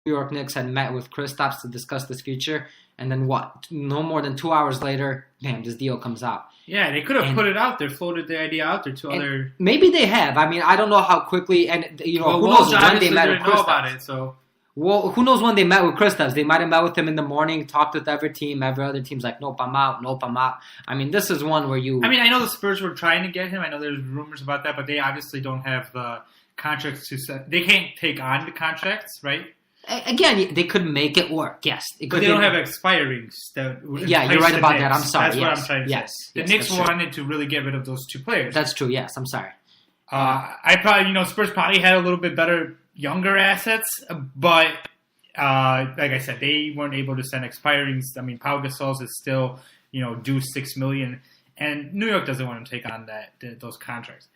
New York Knicks had met with Kristaps to discuss this future, and then what? No more than 2 hours later, bam, this deal comes out. Yeah, they could have put it out there, floated the idea out there to other. Maybe they have. I mean, I don't know how quickly, and who Woj knows when they met with didn't know Kristaps. about it, so. Well, who knows when they met with Kristaps? They might have met with him in the morning, talked with every team. Every other team's like, nope, I'm out. Nope, I'm out. I mean, this is one where you. I mean, I know the Spurs were trying to get him. I know there's rumors about that, but they obviously don't have the contracts to set. They can't take on the contracts, right? Again, they could make it work. Yes, but they don't have expirings. Yeah, you're right about that. I'm sorry. That's what I'm trying to say. The Knicks wanted to really get rid of those two players. That's true. Yes, I'm sorry. I probably, Spurs probably had a little bit better younger assets, but like I said, they weren't able to send expirings. I mean, Pau Gasol's is still, due $6 million, and New York doesn't want to take on those contracts.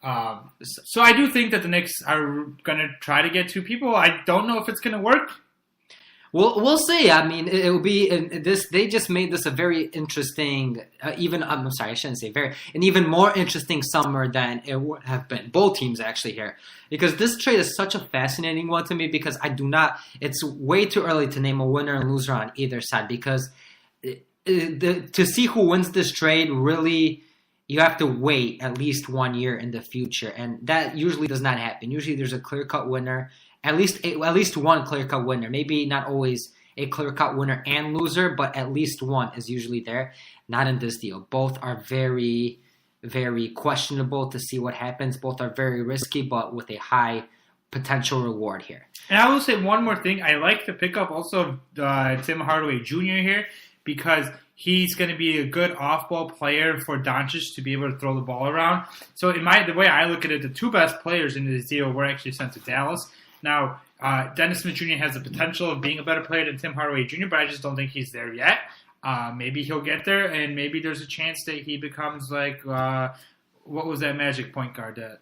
So I do think that the Knicks are going to try to get two people. I don't know if it's going to work. We'll see. I mean, it will be this. They just made this a very interesting. I'm sorry, I shouldn't say very. An even more interesting summer than it would have been. Both teams actually here, because this trade is such a fascinating one to me. Because I do not. It's way too early to name a winner and loser on either side. Because to see who wins this trade, really, you have to wait at least 1 year in the future, and that usually does not happen. Usually, there's a clear-cut winner. At least one clear-cut winner. Maybe not always a clear-cut winner and loser, but at least one is usually there. Not in this deal. Both are very, very questionable to see what happens. Both are very risky, but with a high potential reward here. And I will say one more thing. I like the pickup also of Tim Hardaway Jr. here because he's going to be a good off-ball player for Doncic to be able to throw the ball around. So the way I look at it, the two best players in this deal were actually sent to Dallas. Now, Dennis Smith Jr. has the potential of being a better player than Tim Hardaway Jr., but I just don't think he's there yet. Maybe he'll get there, and maybe there's a chance that he becomes like, what was that Magic point guard that?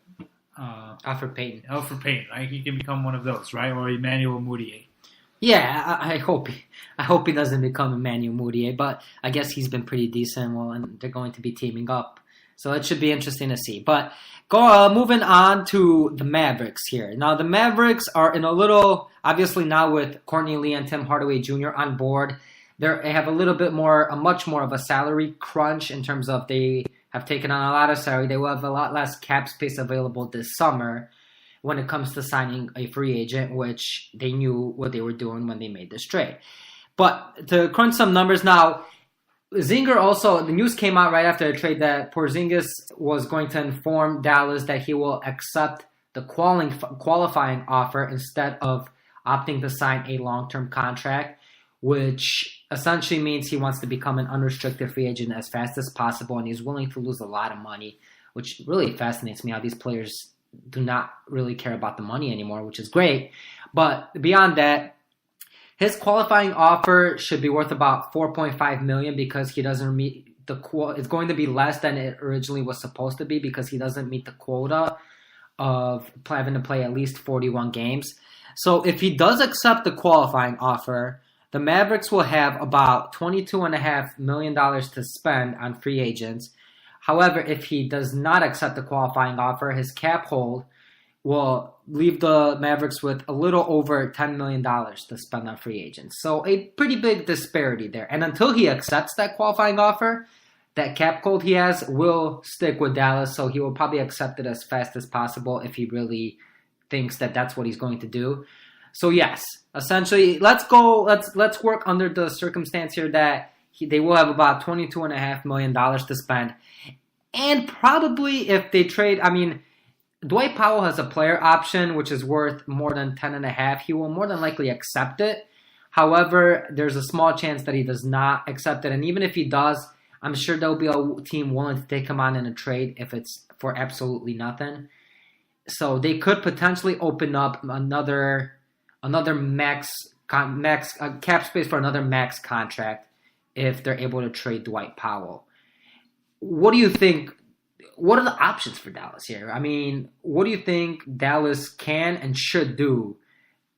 Alfred Payton. Alfred Payton, right? He can become one of those, right? Or Emmanuel Mudiay. Yeah, I hope he doesn't become Emmanuel Mudiay, but I guess he's been pretty decent. Well, and they're going to be teaming up. So it should be interesting to see. But moving on to the Mavericks here. Now, the Mavericks are in a little, obviously now with Courtney Lee and Tim Hardaway Jr. on board, they have much more of a salary crunch in terms of they have taken on a lot of salary. They will have a lot less cap space available this summer when it comes to signing a free agent, which they knew what they were doing when they made this trade. But to crunch some numbers now, Zinger also, the news came out right after the trade that Porzingis was going to inform Dallas that he will accept the qualifying offer instead of opting to sign a long-term contract, which essentially means he wants to become an unrestricted free agent as fast as possible, and he's willing to lose a lot of money, which really fascinates me how these players do not really care about the money anymore, which is great. But beyond that, his qualifying offer should be worth about $4.5 million because he doesn't meet it's going to be less than it originally was supposed to be because he doesn't meet the quota of having to play at least 41 games. So if he does accept the qualifying offer, the Mavericks will have about $22.5 million to spend on free agents. However, if he does not accept the qualifying offer, his cap hold will leave the Mavericks with a little over $10 million to spend on free agents. So a pretty big disparity there. And until he accepts that qualifying offer, that cap hold he has will stick with Dallas. So he will probably accept it as fast as possible if he really thinks that that's what he's going to do. So yes, essentially, let's work under the circumstance here that they will have about $22.5 million to spend. And probably if they trade, Dwight Powell has a player option, which is worth more than $10.5. He will more than likely accept it. However, there's a small chance that he does not accept it. And even if he does, I'm sure there'll be a team willing to take him on in a trade if it's for absolutely nothing. So they could potentially open up another max cap space for another max contract if they're able to trade Dwight Powell. What do you think? What are the options for Dallas here? What do you think Dallas can and should do?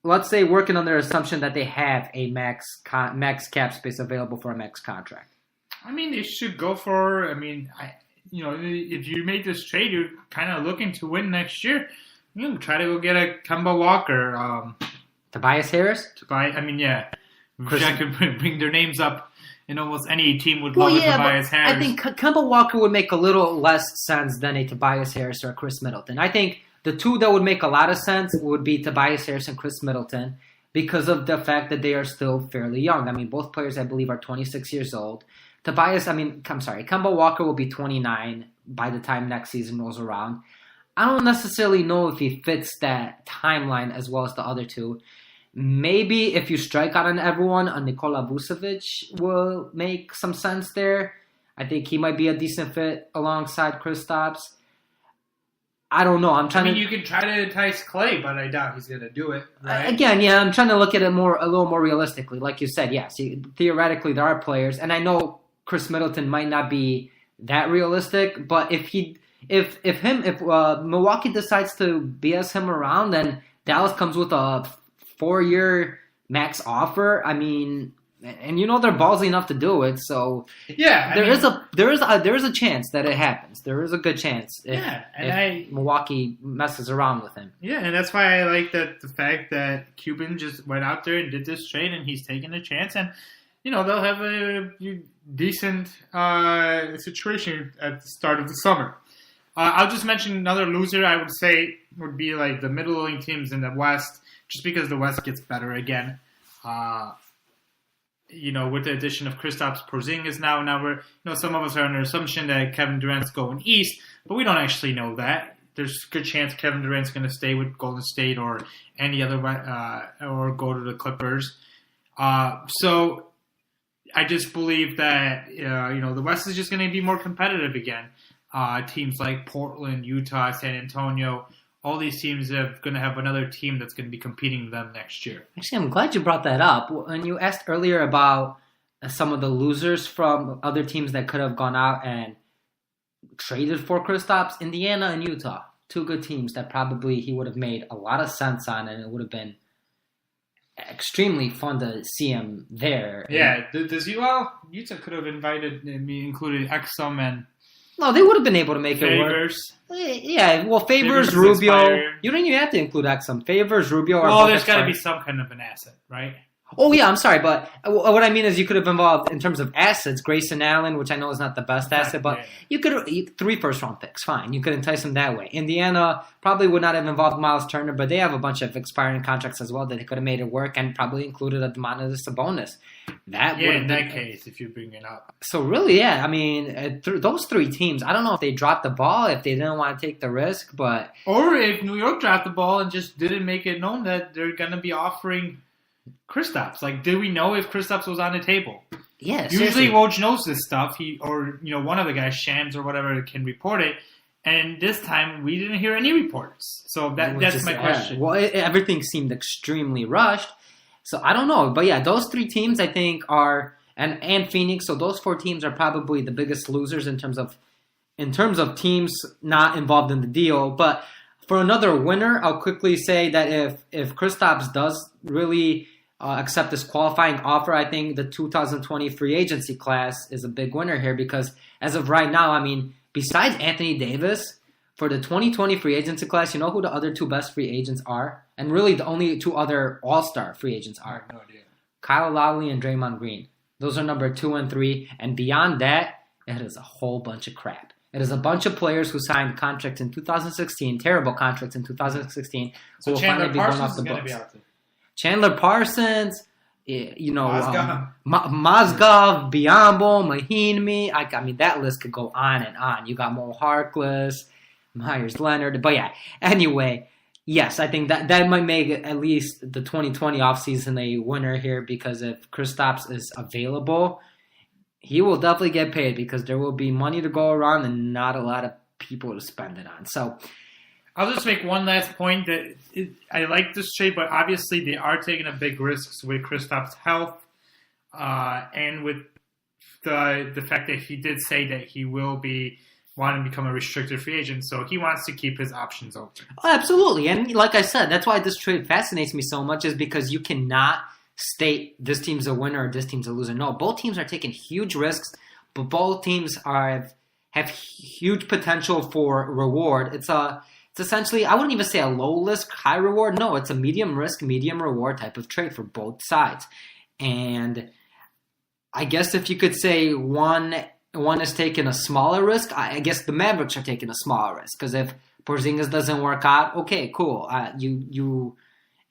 Let's say working on their assumption that they have a max cap space available for a max contract. They should go for. If you make this trade, you're kind of looking to win next year. Try to go get a Kemba Walker. Tobias Harris? Yeah. Chris- I could bring their names up, and almost any team would love a Tobias Harris. I think Kemba Walker would make a little less sense than a Tobias Harris or a Chris Middleton. I think the two that would make a lot of sense would be Tobias Harris and Chris Middleton because of the fact that they are still fairly young. I mean, both players, I believe, are 26 years old. Kemba Walker will be 29 by the time next season rolls around. I don't necessarily know if he fits that timeline as well as the other two. Maybe if you strike out on everyone, a Nikola Vucevic will make some sense there. I think he might be a decent fit alongside Kristaps. I don't know. You can try to entice Clay, but I doubt he's going to do it. Right? Again, yeah, I'm trying to look at it a little more realistically. Like you said, yes, theoretically there are players, and I know Chris Middleton might not be that realistic, but if Milwaukee decides to BS him around, then Dallas comes with a 4-year max offer. I mean, and they're ballsy enough to do it. So yeah, there is a chance that it happens. There is a good chance if Milwaukee messes around with him. Yeah, and that's why I like the fact that Cuban just went out there and did this trade, and he's taking a chance, and they'll have a decent situation at the start of the summer. I'll just mention another loser. I would say would be like the middling teams in the West. Just because the West gets better again, with the addition of Kristaps, Porzingis now we're, some of us are under assumption that Kevin Durant's going east, but we don't actually know that. There's a good chance Kevin Durant's going to stay with Golden State or any other, or go to the Clippers. So I just believe that the West is just going to be more competitive again. Teams like Portland, Utah, San Antonio. All these teams are going to have another team that's going to be competing with them next year. Actually, I'm glad you brought that up. When you asked earlier about some of the losers from other teams that could have gone out and traded for Kristaps, Indiana and Utah, two good teams that probably he would have made a lot of sense on, and it would have been extremely fun to see him there. Yeah, Utah could have included Exum and... No, they would have been able to make it work. Yeah, well, Favors, Rubio. You don't even have to include Exum. Favors, Rubio. Well, there's got to be some kind of an asset, right? Oh, yeah, I'm sorry, but what I mean is you could have involved, in terms of assets, Grayson Allen, which I know is not the best asset, but you could 3 first-round picks, fine. You could entice them that way. Indiana probably would not have involved Miles Turner, but they have a bunch of expiring contracts as well that they could have made it work and probably included a Domantas Sabonis. In that case, if you bring it up. So really, yeah, I mean, those 3 teams, I don't know if they dropped the ball, if they didn't want to take the risk, but... Or if New York dropped the ball and just didn't make it known that they're going to be offering Kristaps. Like, did we know if Kristaps was on the table? Yeah, usually Woj knows this stuff. One of the guys, Shams or whatever, can report it. And this time, we didn't hear any reports. So that's my question. Well, everything seemed extremely rushed. So I don't know. But yeah, those 3 teams I think are, and Phoenix, so those 4 teams are probably the biggest losers in terms of teams not involved in the deal. But for another winner, I'll quickly say that if Kristaps does really accept this qualifying offer, I think the 2020 free agency class is a big winner here because as of right now, I mean, besides Anthony Davis, for the 2020 free agency class, you know who the other 2 best free agents are? And really the only 2 other all-star free agents are? No idea. Kyle Lowry and Draymond Green. Those are number 2 and 3. And beyond that, it is a whole bunch of crap. It is a bunch of players who signed contracts in 2016, terrible contracts in 2016, who will finally be going off the books. Chandler Parsons, Mozgov, Biyombo, Mahinmi. I mean, that list could go on and on. You got Mo Harkless, Myers Leonard. But yeah, anyway, yes, I think that might make at least the 2020 offseason a winner here because if Kristaps is available, he will definitely get paid because there will be money to go around and not a lot of people to spend it on. So I'll just make one last point that I like this trade, but obviously they are taking a big risks with Kristaps' health and with the fact that he did say that he will be wanting to become a restricted free agent, so he wants to keep his options open. Oh, absolutely, and like I said, that's why this trade fascinates me so much is because you cannot state this team's a winner or this team's a loser. No, both teams are taking huge risks, but both teams have huge potential for reward. It's essentially, I wouldn't even say a low risk, high reward. No, it's a medium risk, medium reward type of trade for both sides. And I guess if you could say one is taking a smaller risk, I guess the Mavericks are taking a smaller risk. Because if Porzingis doesn't work out, okay, cool.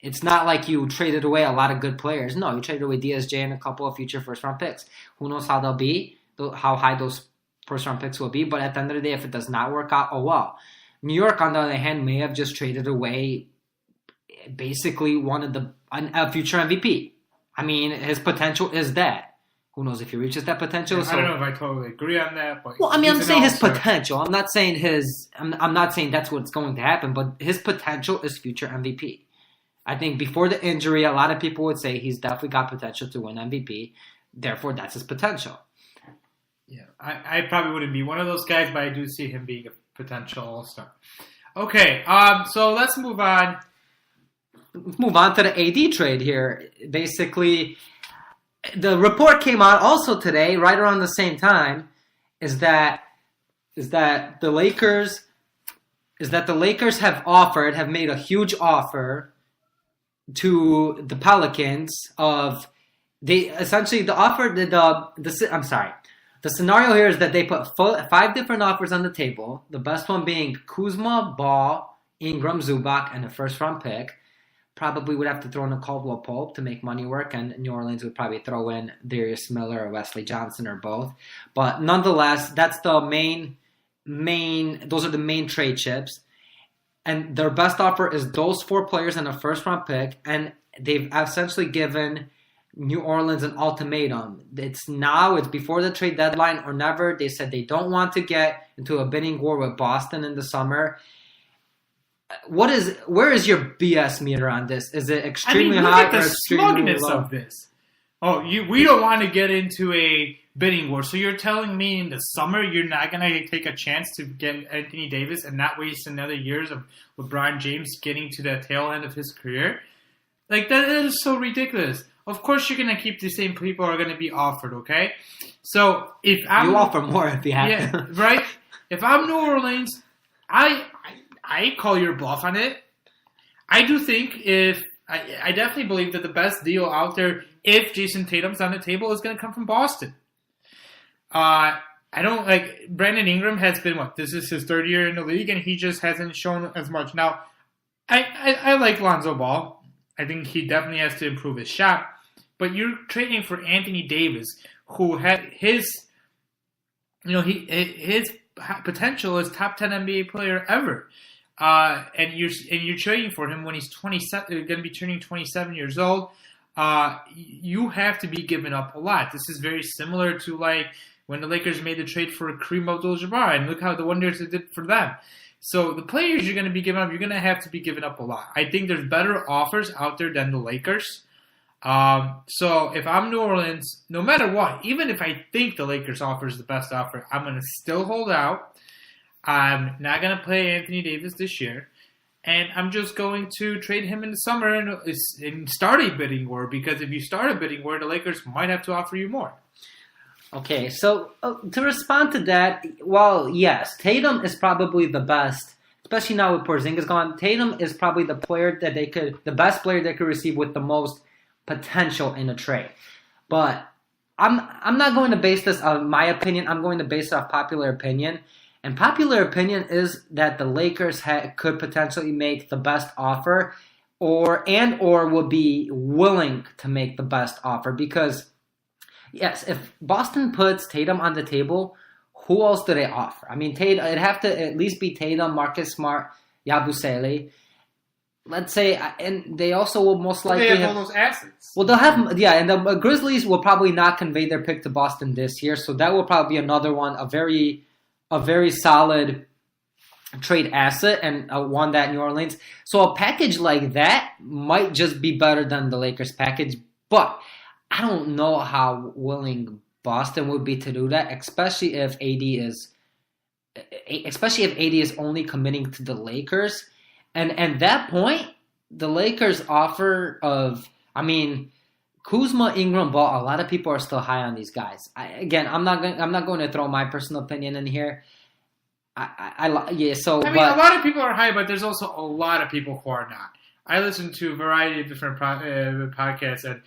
It's not like you traded away a lot of good players. No, you traded away DSJ and a couple of future first-round picks. Who knows how they'll be, how high those first-round picks will be. But at the end of the day, if it does not work out, oh well. New York, on the other hand, may have just traded away basically a future MVP. I mean, his potential is that. Who knows if he reaches that potential? I don't know if I totally agree on that. But well, I mean, I'm saying his potential. I'm not saying I'm not saying that's what's going to happen, but his potential is future MVP. I think before the injury, a lot of people would say he's definitely got potential to win MVP. Therefore, that's his potential. Yeah, I probably wouldn't be one of those guys, but I do see him being a potential all-star. Okay, so let's move on. Let's move on to the AD trade here. Basically, the report came out also today, right around the same time, is that the Lakers have made a huge offer to the Pelicans The scenario here is that they put 5 different offers on the table. The best one being Kuzma, Ball, Ingram, Zubac, and a first-round pick. Probably would have to throw in a Caldwell Pope to make money work, and New Orleans would probably throw in Darius Miller or Wesley Johnson or both. But nonetheless, that's the those are the main trade chips. And their best offer is those 4 players and a first-round pick, and they've essentially given New Orleans an ultimatum. It's before the trade deadline or never. They said they don't want to get into a bidding war with Boston in the summer. Where is your BS meter on this? Is it extremely high or extremely low? Of this. We don't want to get into a bidding war. So you're telling me in the summer you're not going to take a chance to get Anthony Davis and not waste another years of LeBron James getting to the tail end of his career? Like, that is so ridiculous. Of course you're going to keep the same people are going to be offered, okay? So if I'm... You offer more if you have to. Right? If I'm New Orleans, I call your bluff on it. I do think I definitely believe that the best deal out there, if Jason Tatum's on the table, is going to come from Boston. I don't like Brandon Ingram has been this is his 3rd year in the league, and he just hasn't shown as much. Now, I like Lonzo Ball. I think he definitely has to improve his shot. But you're trading for Anthony Davis, who had his potential as top 10 NBA player ever. And you're trading for him when he's 27, going to be turning 27 years old. You have to be giving up a lot. This is very similar to like when the Lakers made the trade for Kareem Abdul-Jabbar, and look how the wonders it did for them. So the players you're going to be giving up, you're going to have to be giving up a lot. I think there's better offers out there than the Lakers. So if I'm New Orleans, no matter what, even if I think the Lakers offer is the best offer, I'm going to still hold out. I'm not going to play Anthony Davis this year. And I'm just going to trade him in the summer and start a bidding war. Because if you start a bidding war, the Lakers might have to offer you more. Okay, so to respond to that, well, yes, Tatum is probably the best, especially now with Porzingis gone. Tatum is probably the best player they could receive with the most potential in a trade. But I'm not going to base this on my opinion. I'm going to base it off popular opinion. And popular opinion is that the Lakers could potentially make the best offer, or would be willing to make the best offer because. Yes, if Boston puts Tatum on the table, who else do they offer? I mean, it'd have to at least be Tatum, Marcus Smart, Yabusele. Let's say, and they also will most likely have all those assets. Well, they'll have, and the Grizzlies will probably not convey their pick to Boston this year, so that will probably be another one, a very solid trade asset, and one that New Orleans. So a package like that might just be better than the Lakers package, but I don't know how willing Boston would be to do that, especially if AD is only committing to the Lakers. And at that point, the Lakers offer of, Kuzma, Ingram, Ball, a lot of people are still high on these guys. I'm not going to throw my personal opinion in here. Yeah. So, I mean, a lot of people are high, but there's also a lot of people who are not. I listen to a variety of different podcasts, and